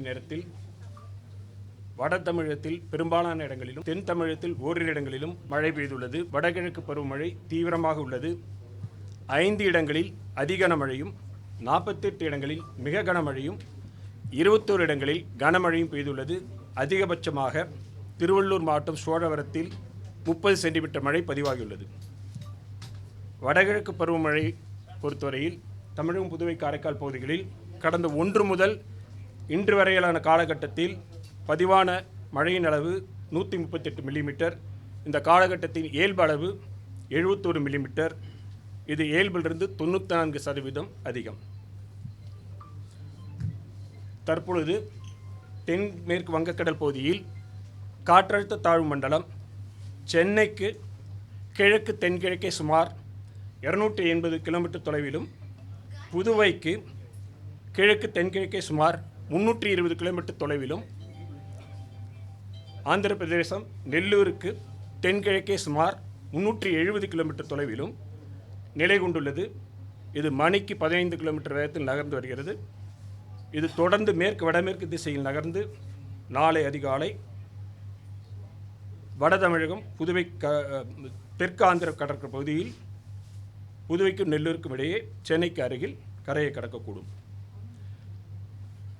நேரத்தில் வட தமிழகத்தில் பெரும்பாலான இடங்களிலும் தென் தமிழகத்தில் ஓரிரு இடங்களிலும் மழை பெய்துள்ளது. வடகிழக்கு பருவமழை தீவிரமாக உள்ளது. 5 இடங்களில் அதி கனமழையும் 48 இடங்களில் மிக கனமழையும் 21 இடங்களில் கனமழையும் பெய்துள்ளது. அதிகபட்சமாக திருவள்ளூர் மாவட்டம் சோழவரத்தில் 30 சென்டிமீட்டர் மழை பதிவாகியுள்ளது. வடகிழக்கு பருவமழை பொறுத்தவரையில் தமிழகம், புதுவை, காரைக்கால் பகுதிகளில் கடந்த 1 முதல் இன்று வரையிலான காலகட்டத்தில் பதிவான மழையின் அளவு 138 மில்லிமீட்டர். இந்த காலகட்டத்தின் இயல்பு அளவு 71 மில்லிமீட்டர். இது இயல்பிலிருந்து 94% அதிகம். தற்பொழுது தென்மேற்கு வங்கக்கடல் பகுதியில் காற்றழுத்த தாழ்வு மண்டலம் சென்னைக்கு கிழக்கு தென்கிழக்கே சுமார் 280 கிலோமீட்டர் தொலைவிலும், புதுவைக்கு கிழக்கு தென்கிழக்கே சுமார் 320 கிலோமீட்டர் தொலைவிலும், ஆந்திர பிரதேசம் நெல்லூருக்கு தென்கிழக்கே சுமார் 370 கிலோமீட்டர் தொலைவிலும் நிலை கொண்டுள்ளது. இது மணிக்கு 15 கிலோமீட்டர் வேகத்தில் நகர்ந்து வருகிறது. இது தொடர்ந்து மேற்கு வடமேற்கு திசையில் நகர்ந்து நாளை அதிகாலை வட தமிழகம், புதுவை, தெற்கு ஆந்திர கடற்கரை பகுதியில் புதுவைக்கும் நெல்லூருக்கும் இடையே சென்னைக்கு அருகில் கரையை கடக்கக்கூடும்.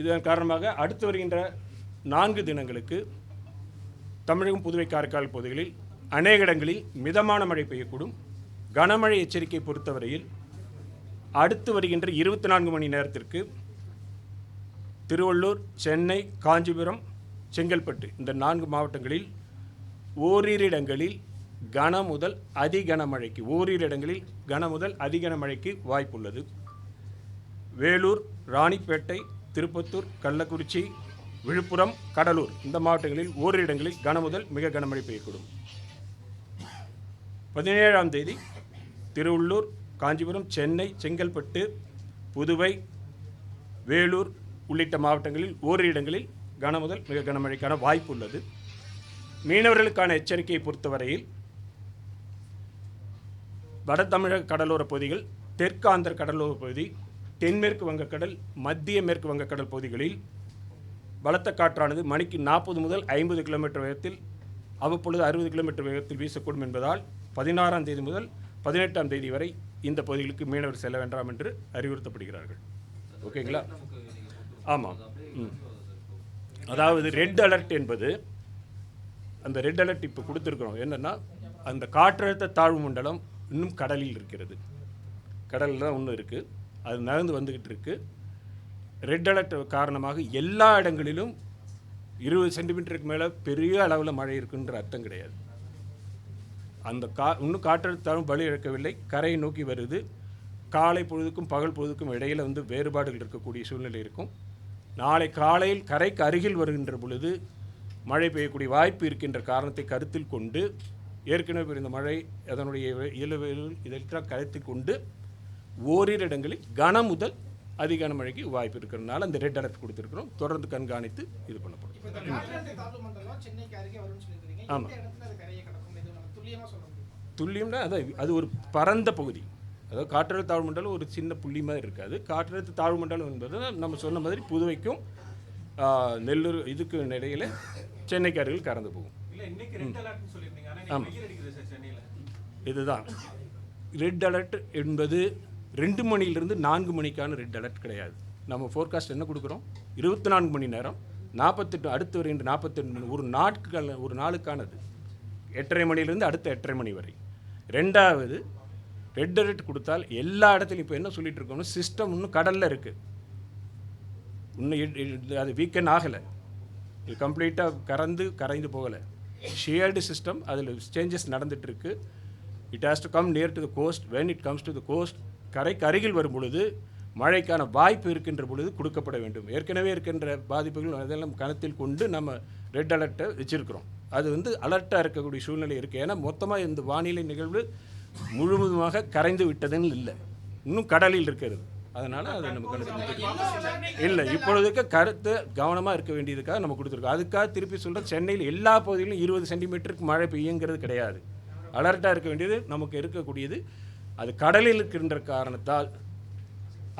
இதன் காரணமாக அடுத்து வருகின்ற 4 தினங்களுக்கு தமிழகம், புதுவை, காரைக்கால் பகுதிகளில் அநேக இடங்களில் மிதமான மழை பெய்யக்கூடும். கனமழை எச்சரிக்கை பொறுத்தவரையில் அடுத்து வருகின்ற 24 மணி நேரத்திற்கு திருவள்ளூர், சென்னை, காஞ்சிபுரம், செங்கல்பட்டு இந்த 4 மாவட்டங்களில் ஓரிரு இடங்களில் கன முதல் அதி கனமழைக்கு வாய்ப்புள்ளது. வேலூர், ராணிப்பேட்டை, திருப்பத்தூர், கள்ளக்குறிச்சி, விழுப்புரம், கடலூர் இந்த மாவட்டங்களில் ஓரிரு இடங்களில் கன முதல் மிக கனமழை பெய்யக்கூடும். 17ஆம் தேதி திருவள்ளூர், காஞ்சிபுரம், சென்னை, செங்கல்பட்டு, புதுவை, வேலூர் உள்ளிட்ட மாவட்டங்களில் ஓரிரு இடங்களில் கன முதல் மிக கனமழைக்கான வாய்ப்பு உள்ளது. மீனவர்களுக்கான எச்சரிக்கையை பொறுத்தவரையில் வட தமிழக கடலோர பகுதிகள், தெற்கு ஆந்திர கடலோர பகுதி, தென்மேற்கு வங்கக்கடல், மத்திய மேற்கு வங்கக்கடல் பகுதிகளில் பலத்த காற்றானது மணிக்கு 40 முதல் 50 கிலோமீட்டர் வேகத்தில், அவ்வப்பொழுது 60 கிலோமீட்டர் வேகத்தில் வீசக்கூடும் என்பதால் 16ஆம் தேதி முதல் 18ஆம் தேதி வரை இந்த பகுதிகளுக்கு மீனவர் செல்ல வேண்டாம் என்று அறிவுறுத்தப்படுகிறார்கள். ஓகேங்களா? ஆமாம். அதாவது ரெட் அலர்ட் என்பது, அந்த ரெட் அலர்ட் இப்போ கொடுத்துருக்குறோம். என்னென்னா, அந்த காற்றழுத்த தாழ்வு மண்டலம் இன்னும் கடலில் இருக்கிறது. கடலில் தான் இன்னும் இருக்குது. அது நகர்ந்து வந்துக்கிட்டு இருக்குது. ரெட் அலர்ட் காரணமாக எல்லா இடங்களிலும் 20 சென்டிமீட்டருக்கு மேலே பெரிய அளவில் மழை இருக்குன்ற அர்த்தம் கிடையாது. அந்த இன்னும் காற்றழுத்த தாழ்வு வலு இழக்கவில்லை, கரையை நோக்கி வருது. காலை பொழுதுக்கும் பகல் பொழுதுக்கும் இடையில் வேறுபாடுகள் இருக்கக்கூடிய சூழ்நிலை இருக்கும். நாளை காலையில் கரைக்கு அருகில் வருகின்ற பொழுது மழை பெய்யக்கூடிய வாய்ப்பு இருக்கின்ற காரணத்தை கருத்தில் கொண்டு, ஏற்கனவே பெய்த மழை அதனுடைய இயல்புகள் இதெல்லாம் கருத்தில் கொண்டு ஓரிரு இடங்களில் கன முதல் அதிகான மழைக்கு வாய்ப்பு இருக்கிறதுனால அந்த ரெட் அலர்ட் கொடுத்துருக்கிறோம். தொடர்ந்து கண்காணித்து இது பண்ணப்படும். ஆமாம், துல்லியம்னா அது ஒரு பரந்த பகுதி. அதாவது காற்றழுத்த தாழ்வு மண்டலம் ஒரு சின்ன புள்ளி மாதிரி இருக்காது. காற்றழுத்த தாழ்வு மண்டலம் என்பது நம்ம சொன்ன மாதிரி புதுவைக்கும் நெல்லூர் இதுக்கு இடையில சென்னைக்கு அருகில் கறந்து போகும். ஆமாம், இதுதான் ரெட் அலர்ட் என்பது 2 மணிலிருந்து 4 மணிக்கான ரெட் அலர்ட் கிடையாது. நம்ம ஃபோர்காஸ்ட் என்ன கொடுக்குறோம்? 24 மணி நேரம், 48 அடுத்து வருகின்ற 48 ஒரு நாளுக்கானது. 8:30 மணிலிருந்து அடுத்த 8:30 மணி வரை. ரெண்டாவது, ரெட் அலர்ட் கொடுத்தால் எல்லா இடத்துலையும் இப்போ என்ன சொல்லிட்டு இருக்கோம்னா, சிஸ்டம் இன்னும் கடலில் இருக்குது. இன்னும் அது வீக்கெண்ட் ஆகலை. இது கம்ப்ளீட்டாக கரைந்து போகலை. ஷேர்டு சிஸ்டம், அதில் சேஞ்சஸ் நடந்துகிட்ருக்கு. It has to come near to the coast. When it comes to the coast, கரைக்கு அருகில் வரும் பொழுது மழைக்கான வாய்ப்பு இருக்கின்ற பொழுது கொடுக்கப்பட வேண்டும். ஏற்கனவே இருக்கின்ற பாதிப்புகள் அதெல்லாம் கணத்தில் கொண்டு நம்ம ரெட் அலர்ட்டை வச்சுருக்கிறோம். அது அலர்ட்டாக இருக்கக்கூடிய சூழ்நிலை இருக்குது. ஏன்னா மொத்தமாக இந்த வானிலை நிகழ்வு முழுவதுமாக கரைந்து விட்டதுன்னு இல்லை, இன்னும் கடலில் இருக்கிறது. அதனால் அதை நம்ம கணக்கு இல்லை. இப்பொழுதுக்கு கருத்து கவனமாக இருக்க வேண்டியதுக்காக நம்ம கொடுத்துருக்கோம். அதுக்காக திருப்பி சொல்கிறேன், சென்னையில் எல்லா பகுதியிலும் 20 சென்டிமீட்டருக்கு மழை பெய்யுங்கிறது கிடையாது. அலர்ட்டாக இருக்க வேண்டியது நமக்கு இருக்கக்கூடியது அது கடலில் இருக்கின்ற காரணத்தால்,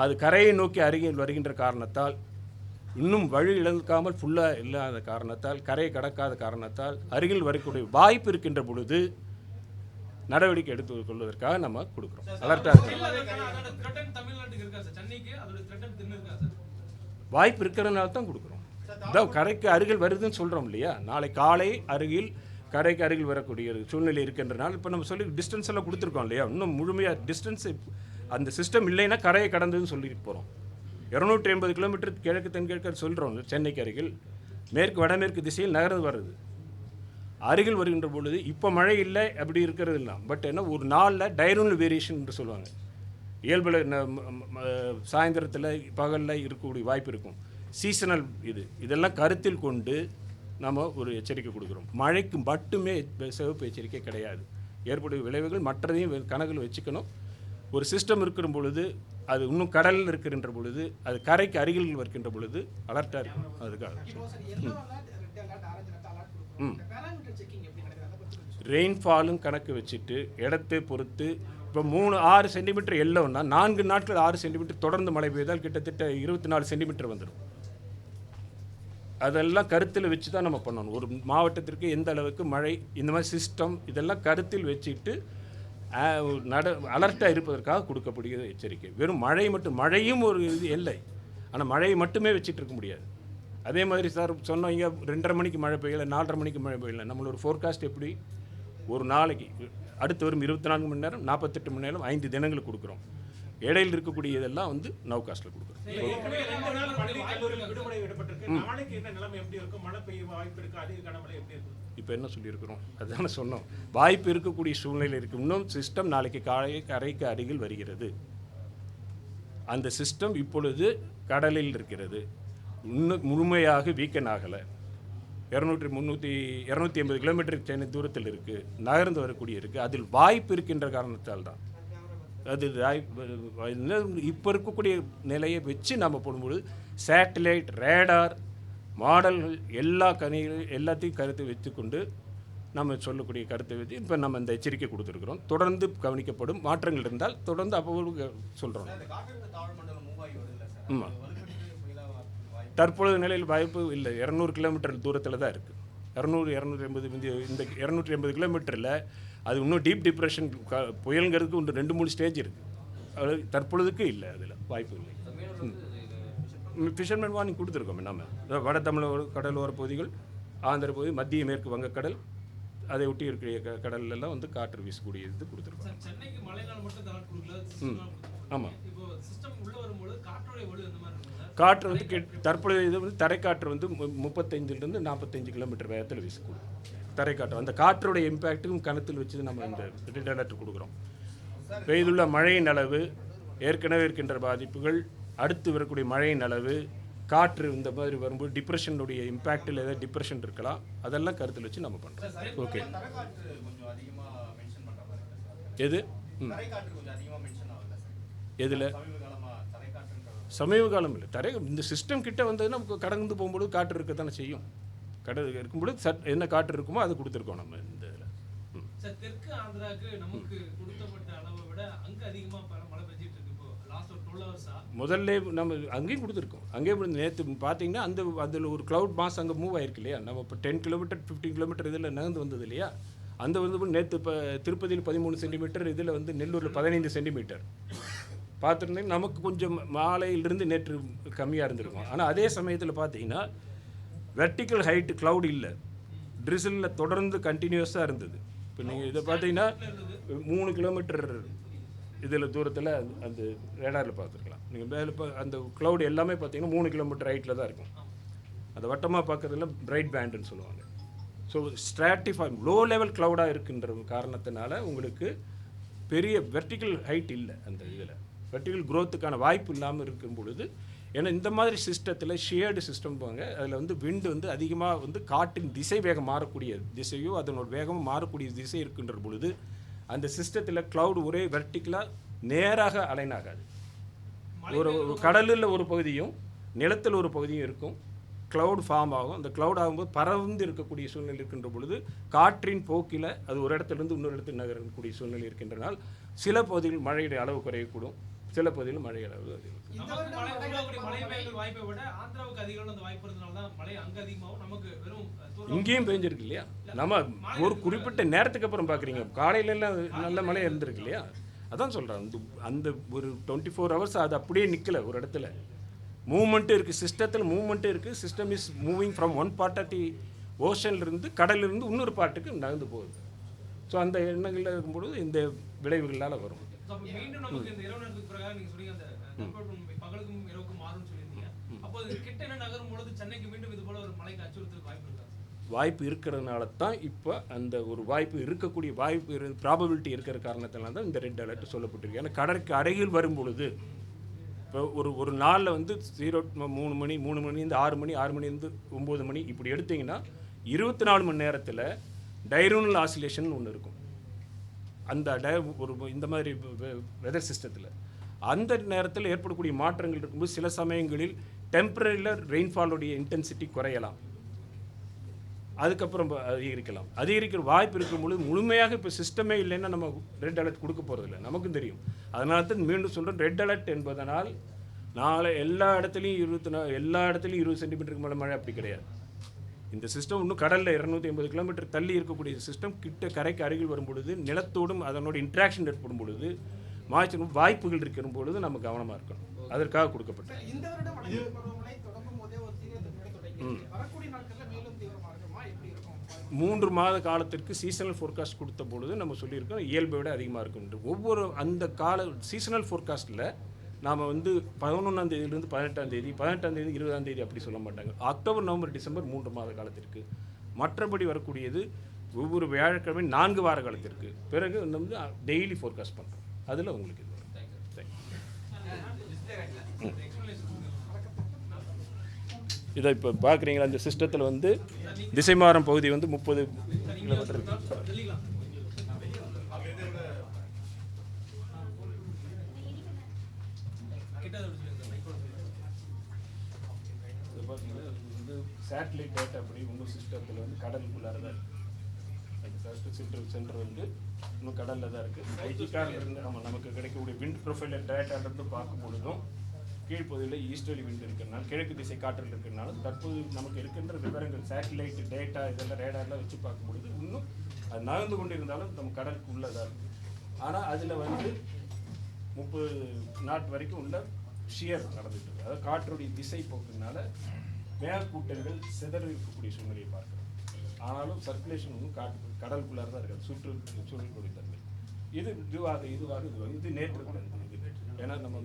அது கரையை நோக்கி அருகில் வருகின்ற காரணத்தால் இன்னும் வழி இழக்காமல் ஃபுல்லாக இல்லாத காரணத்தால், கரையை கடக்காத காரணத்தால் அருகில் வரக்கூடிய வாய்ப்பு இருக்கின்ற பொழுது நடவடிக்கை எடுத்து கொள்வதற்காக நம்ம கொடுக்குறோம். அலர்ட்டாக இருக்கணும். வாய்ப்பு இருக்கிறதுனால தான் கொடுக்குறோம். அதான் கரைக்கு அருகில் வருதுன்னு சொல்கிறோம் இல்லையா, நாளை காலை கரைக்கு அருகில் வரக்கூடிய சூழ்நிலை இருக்கின்றனால இப்போ நம்ம சொல்லி டிஸ்டன்ஸ் எல்லாம் கொடுத்துருக்கோம் இல்லையா. இன்னும் முழுமையாக டிஸ்டன்ஸ் அந்த சிஸ்டம் இல்லைன்னா கரையை கடந்ததுன்னு சொல்லிட்டு போகிறோம். 280 கிலோமீட்டர் கிழக்கு தென்கிழக்கு சொல்கிறோம். சென்னைக்கு அருகில் மேற்கு வடமேற்கு திசையில் நகர்ந்து வருது. அருகில் வருகின்ற பொழுது இப்போ மழை இல்லை அப்படி இருக்கிறது இல்லை. பட் என்ன ஒரு நாளில் டைரூனல் வேரியேஷன் என்று சொல்லுவாங்க. இயல்பில் சாயந்தரத்தில் பகலில் இருக்கக்கூடிய வாய்ப்பு இருக்கும். சீசனல் இதெல்லாம் கருத்தில் கொண்டு நம்ம ஒரு எச்சரிக்கை கொடுக்குறோம். மழைக்கு மட்டுமே சிவப்பு எச்சரிக்கை கிடையாது. ஏற்படும் விளைவுகள் மற்றதையும் கணக்கில் வச்சுக்கணும். ஒரு சிஸ்டம் இருக்கிற பொழுது, அது இன்னும் கடலில் இருக்கின்ற பொழுது, அது கரைக்கு அருகில் வருகின்ற பொழுது அலர்ட்டாக இருக்கும். அதுக்காக ரெயின்ஃபாலும் கணக்கு வச்சுட்டு இடத்தை பொறுத்து இப்போ 6 சென்டிமீட்டர் எல்லோன்னா 4 நாட்கள் 6 சென்டிமீட்டர் தொடர்ந்து மழை பெய்தால் கிட்டத்தட்ட 24 சென்டிமீட்டர் வந்துடும். அதெல்லாம் கருத்தில் வச்சு தான் நம்ம பண்ணணும். ஒரு மாவட்டத்திற்கு எந்த அளவுக்கு மழை, இந்த மாதிரி சிஸ்டம் இதெல்லாம் கருத்தில் வச்சுட்டு அலர்ட்டாக இருப்பதற்காக கொடுக்கக்கூடிய எச்சரிக்கை. வெறும் மழையும் ஒரு இல்லை. ஆனால் மழையை மட்டுமே வச்சுட்டு இருக்க முடியாது. அதே மாதிரி சார் சொன்னீங்க 2:30 மணிக்கு மழை பெய்யலை, 4:30 மணிக்கு மழை பெய்யலை. நம்மளோட ஃபோர்காஸ்ட் எப்படி, ஒரு நாளைக்கு அடுத்து வரும் 24 மணி நேரம், 48 மணி நேரம், 5 தினங்களுக்கு கொடுக்குறோம். இடையில் இருக்கக்கூடிய இதெல்லாம் நவகாஸ்ட்டில் கொடுக்குறோம். இப்போ என்ன சொல்லியிருக்கிறோம், அதுதானே சொன்னோம். வாய்ப்பு இருக்கக்கூடிய சூழ்நிலை இருக்குது. இன்னும் சிஸ்டம் நாளைக்கு காலை கரைக்கு அருகில் வருகிறது. அந்த சிஸ்டம் இப்பொழுது கடலில் இருக்கிறது. இன்னும் முழுமையாக வீக்கன் ஆகலை. 280 கிலோமீட்டர் சென்னை தூரத்தில் இருக்குது, நகர்ந்து வரக்கூடிய இருக்குது. அதில் வாய்ப்பு இருக்கின்ற காரணத்தால் தான் அது இப்போ இருக்கக்கூடிய நிலையை வச்சு நம்ம போடும்போது சேட்டலைட், ரேடார் மாடல்கள் எல்லாத்தையும் கருத்தை வச்சுக்கொண்டு நம்ம சொல்லக்கூடிய கருத்தை வச்சு இப்போ நம்ம இந்த எச்சரிக்கை கொடுத்துருக்குறோம். தொடர்ந்து கவனிக்கப்படும். மாற்றங்கள் இருந்தால் தொடர்ந்து அப்போ சொல்கிறோம். ஆமாம், தற்பொழுது நிலையில் வாய்ப்பு இல்லை. 200 கிலோமீட்டர் தூரத்தில் தான் இருக்குது. 280 இந்த 280 கிலோமீட்டரில் அது இன்னும் டீப் டிப்ரெஷன் புயலுங்கிறதுக்கு இன்னும் 2-3 ஸ்டேஜ் இருக்குது. அது தற்பொழுதுக்கு இல்லை, அதில் வாய்ப்பு இல்லை. ஃபிஷர்மேன் வார்னிங் கொடுத்துருக்கோம். நம்ம வட தமிழக கடலோர பகுதிகள், ஆந்திர பகுதி, மத்திய மேற்கு வங்கக்கடல், அதை ஒட்டி இருக்கிற கடல்லாம் காற்று வீசக்கூடிய இது கொடுத்துருக்கோம். ஆமாம், காற்று தற்பொழுது தரைக்காற்று 35 to 45 கிலோமீட்டர் வேகத்தில் வீசக்கூடும். தரைக்காற்று அந்த காற்றுடைய இம்பேக்டும் கணத்தில் வச்சு நம்ம இந்த ரெட் அலர்ட் கொடுக்குறோம். பெய்துள்ள மழையின் அளவு, ஏற்கனவே இருக்கின்ற பாதிப்புகள், அடுத்து வரக்கூடிய மழையின் அளவு, காற்று இந்த மாதிரி வரும்போது டிப்ரெஷனுடைய இம்பேக்டில் ஏதாவது டிப்ரெஷன் இருக்கலாம், அதெல்லாம் கருத்தில் வச்சு நம்ம பண்ணுறோம். ஓகே, எது எதில் சமீப காலம் இல்லை, இந்த சிஸ்டம் கிட்ட வந்ததுன்னா கடந்து போகும்போது காற்று இருக்க தானே செய்யும். கடல் இருக்கும்போது என்ன காற்று இருக்குமோ அது கொடுத்துருக்கோம் நம்ம இந்த இதில். தெற்கு ஆந்திராவுக்கு நமக்கு கொடுக்கப்பட்ட அளவை விட அங்கே அதிகமாக மழை பெஞ்சிட்டு இருக்கு. இப்போ லாஸ்ட் ஒரு 12 hours முதல்ல நம்ம அங்கேயும் கொடுத்துருக்கோம். அங்கேயும் நேற்று பார்த்தீங்கன்னா அதில் ஒரு க்ளவுட் மாஸ் அங்கே மூவ் ஆயிருக்கு இல்லையா. நம்ம இப்போ 10 கிலோமீட்டர் 15 கிலோமீட்டர் இதில் நகர்ந்து வந்தது இல்லையா. அந்த நேற்று இப்போ திருப்பதியில் 13 சென்டிமீட்டர், இதில் நெல்லூரில் 15 சென்டிமீட்டர் பார்த்துருந்தீங்க. நமக்கு கொஞ்சம் மாலையிலிருந்து நேற்று கம்மியாக இருந்திருக்கும். ஆனால் அதே சமயத்தில் பார்த்தீங்கன்னா வெர்டிக்கல் ஹைட்டு க்ளவுட் இல்லை, ட்ரிசிலில் தொடர்ந்து கண்டினியூஸாக இருந்தது. இப்போ நீங்கள் இதை பார்த்தீங்கன்னா 3 கிலோமீட்டர் இதில் தூரத்தில் அந்த ரேடாரில் பார்த்துருக்கலாம். நீங்கள் மேலே அந்த க்ளவுட் எல்லாமே பார்த்தீங்கன்னா 3 கிலோமீட்டர் ஹைட்டில் தான் இருக்கும். அந்த வட்டமாக பார்க்குறதுல பிரைட் பேண்டுன்னு சொல்லுவாங்க. ஸோ ஸ்ட்ராட்டிஃபை லோ லெவல் க்ளவுடாக இருக்கின்ற காரணத்தினால உங்களுக்கு பெரிய வெர்டிக்கல் ஹைட் இல்லை. அந்த இதில் வெர்டிக்கல் க்ரோத்துக்கான வாய்ப்பு இல்லாமல் இருக்கும் பொழுது, ஏன்னா இந்த மாதிரி சிஸ்டத்தில் ஷேர்டு சிஸ்டம் போங்க, அதில் விண்டு அதிகமாக காற்றின் திசை வேகம் மாறக்கூடிய திசையோ அதனோட வேகமும் மாறக்கூடிய திசை இருக்கின்ற பொழுது அந்த சிஸ்டத்தில் க்ளவுட் ஒரே வெர்டிக்கலாக நேராக அலைன் ஆகாது. ஒரு கடலில் ஒரு பகுதியும் நிலத்தில் ஒரு பகுதியும் இருக்கும். க்ளவுட் ஃபார்ம் ஆகும். அந்த க்ளவுட் ஆகும்போது பறந்து இருக்கக்கூடிய சூழ்நிலை இருக்கின்ற பொழுது காற்றின் போக்கில் அது ஒரு இடத்துலேருந்து இன்னொரு இடத்துக்கு நகரக்கூடிய சூழ்நிலை இருக்கின்றனால் சில பகுதிகள் மழையுடைய அளவு குறையக்கூடும், சில பகுதியில் மழை அளவு அதிகம். இங்கேயும் பெஞ்சிருக்கு இல்லையா? நம்ம ஒரு குறிப்பிட்ட நேரத்துக்கு அப்புறம் பார்க்குறீங்க, காலையிலலாம் நல்ல மழை இருந்திருக்கு இல்லையா? அதான் சொல்கிறேன், அந்த ஒரு 24 ஹவர்ஸ் அது அப்படியே நிற்கலை ஒரு இடத்துல. மூவ்மெண்ட்டு இருக்குது, சிஸ்டத்தில் மூவ்மெண்ட்டு இருக்குது. System is moving from one part of the ஓஷன்லேருந்து கடலிலிருந்து இன்னொரு பார்ட்டுக்கு நகர்ந்து போகுது. ஸோ அந்த எண்ணங்களில் இருக்கும்பொழுது இந்த விளைவுகளால் வரும். வாய்ப்பு இருக்கிறதுனால தான் இப்போ அந்த ஒரு வாய்ப்பு இருக்கக்கூடிய வாய்ப்பு ப்ராபபிலிட்டி இருக்கிற காரணத்தினால தான் இந்த ரெட் அலர்ட் சொல்லப்பட்டிருக்கு. ஏன்னா கடற்கு அருகில் வரும் பொழுது இப்போ ஒரு நாளில் வந்து 3 மணி 3 மணிலேருந்து 6 மணி 6 மணிலேருந்து 9 மணி இப்படி எடுத்திங்கன்னா 24 மணி நேரத்தில் டைரோனல் ஆசிலேஷன் ஒன்று இருக்கும். அந்த ஒரு இந்த மாதிரி வெதர் சிஸ்டத்தில் அந்த நேரத்தில் ஏற்படக்கூடிய மாற்றங்கள் இருக்கும்போது சில சமயங்களில் டெம்பரரியில் ரெயின்ஃபாலோடைய இன்டென்சிட்டி குறையலாம், அதுக்கப்புறம் அதிகரிக்கிற வாய்ப்பு இருக்கும்பொழுது முழுமையாக இப்போ சிஸ்டமே இல்லைன்னா நம்ம ரெட் அலர்ட் கொடுக்க போகிறதில்ல, நமக்கும் தெரியும். அதனால தான் மீண்டும் சொல்கிறேன், ரெட் அலர்ட் என்பதனால் நாளை எல்லா இடத்துலையும் 20 சென்டிமீட்டருக்கு மேலே மழை அப்படி கிடையாது. இந்த சிஸ்டம் இன்னும் கடலில் 280 கிலோமீட்டர் தள்ளி இருக்கக்கூடிய சிஸ்டம் கிட்ட கரைக்கு அருகில் வரும் பொழுது நிலத்தோடும் அதனோட இன்ட்ராக்ஷன் ஏற்படும் பொழுது மாய்ச்சல் வாய்ப்புகள் இருக்கிற பொழுது நம்ம கவனமாக இருக்கணும். அதற்காக கொடுக்கப்பட்டது. 3 மாத காலத்திற்கு சீசனல் ஃபோர்காஸ்ட் கொடுத்த பொழுது நம்ம சொல்லியிருக்கோம் இயல்பை விட அதிகமாக இருக்கும். ஒவ்வொரு அந்த கால சீசனல் ஃபோர்காஸ்ட்டில் நாம் வந்து 11ஆம் தேதியிலிருந்து 18ஆம் தேதி 20ஆம் தேதி அப்படி சொல்ல மாட்டாங்க. அக்டோபர் நவம்பர் டிசம்பர் 3 மாத காலத்திற்கு. மற்றபடி வரக்கூடியது ஒவ்வொரு வியாழக்கிழமை 4 வார காலத்திற்கு பிறகு வந்து டெய்லி ஃபோர்காஸ்ட் பண்ணுறோம். அதில் உங்களுக்கு இது வரும். இதை இப்போ பார்க்குறீங்களா, அந்த சிஸ்டத்தில் வந்து திசைமாறும் பகுதி வந்து 30 கிலோமீட்டர் இருக்குது. சேட்டலைட் டேட்டா அப்படி உங்கள் சிஸ்டத்தில் வந்து கடலுக்குள்ளார தான் இருக்குது. அது ஃபஸ்ட்டு சென்டர் வந்து இன்னும் கடலில் தான் இருக்குது. ஐஜிகாரில் இருந்து நமக்கு கிடைக்கக்கூடிய விண்ட் ப்ரொஃபைல் டேட்டாலேருந்து பார்க்கும் பொழுதும் கீழ்ப்பகுதியில் ஈஸ்டர்லி விண்ட் இருக்கிறனால கிழக்கு திசை காற்றில் இருக்கிறனால தற்போது நமக்கு இருக்கின்ற விவரங்கள் சேட்டலைட் டேட்டா இதெல்லாம் ரேடார்லாம் வச்சு பார்க்கும் பொழுது இன்னும் அது நகர்ந்து கொண்டு இருந்தாலும் நம்ம கடலுக்கு உள்ளதாக இருக்குது. ஆனால் அதில் வந்து 30 நாட் வரைக்கும் உள்ள ஷியர் நடந்துட்டு இருக்குது. அதாவது காற்றுடைய திசை போக்குனால மேகக்கூட்டங்கள் சிதறி இருக்கக்கூடிய சூழ்நிலையை பார்க்குறோம். ஆனாலும் சர்க்குலேஷன் வந்து கடலுக்குள்ளார தான் இருக்காது, சூழல்கூடிய தன்மை. இது நேற்று ஏன்னா நம்ம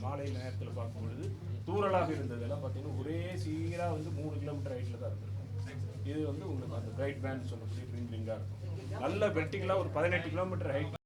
மாலை நேரத்தில் பார்க்கும் பொழுது தூரலாக இருந்ததெல்லாம் பார்த்தீங்கன்னா ஒரே சீராக வந்து 3 கிலோமீட்டர் ஹைட்டில் தான் இருந்திருக்கும். இது வந்து உங்களுக்கு அந்த பிரைட் பேண்ட் சொல்லக்கூடிய ரிங்காக இருக்கும். நல்ல வெர்டிகலாக ஒரு 18 கிலோமீட்டர் ஹைட்